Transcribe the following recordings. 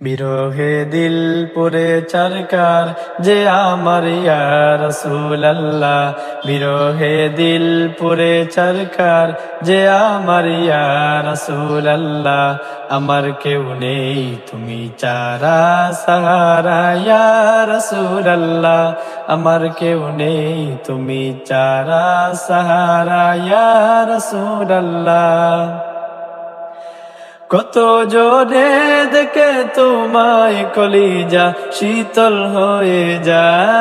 বিরহে দিল পুরে চরকার যে আমার ইয়া রাসূলুল্লাহ, বিরহে দিল পুরে চরকার যে আমার ইয়া রাসূলুল্লাহ। আমার কেউ নেই তুমি চারা সাহারা ইয়া রাসূলুল্লাহ, আমার কেউ নেই তুমি চারা সাহারা ইয়া রাসূলুল্লাহ। কত জোরে দেখে তোমায় কলিজা শীতল হয়ে যায়,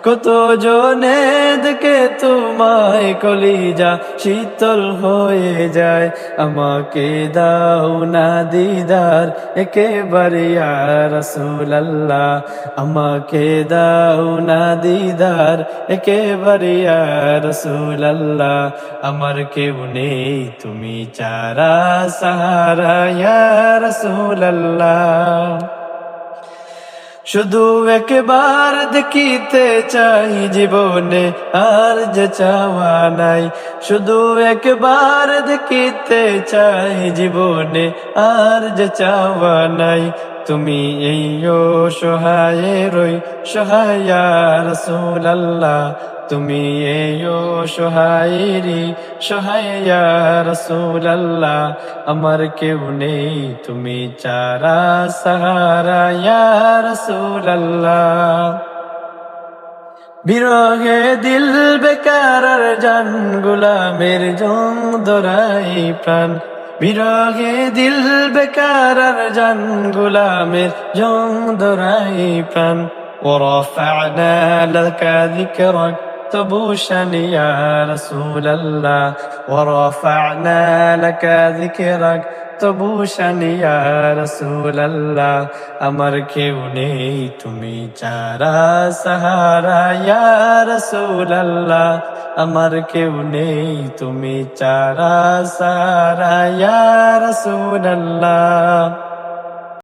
কত জনে দেখে তোমায় কলিজা শীতল হয়ে যায়। আমাকে দাও না দিদার একেবারে ইয়া রাসূলুল্লাহ, আমাকে দাও না দিদার একেবারে ইয়া রাসূলুল্লাহ। আমার কেউ নেই তুমি চারা সাহারা ইয়া রাসূলুল্লাহ। শুধু একবার দেখিতে চাই জীবনে আর যে চাওয়া নাই, শুধু একবার দেখিতে চাই জীবনে আর যে চাওয়া নাই। তুমি এই সহায় রই সহায় ইয়া রাসূলুল্লাহ, তুমি এই সহায়রি সহায় ইয়া রাসূলুল্লাহ। আমার কেউ নেই তুমি চারা সাহারা ইয়া রাসূলুল্লাহ। বিরহে দিল বেকার আর জান গোলামের জং দরাই প্রাণ, বিরহে দিল বেকার আর জান গোলামের জং দরাই প্রাণ। ورفعنا لك ذكرك طبوشا يا رسول الله، ورفعنا لك ذكرك طبوشا يا رسول الله। আমার কেউ নেই তুমি চারা সাহারা ইয়া রাসূলুল্লাহ, আমার কেউ নেই তুমি চারা সাহারা ইয়া রাসূলুল্লাহ।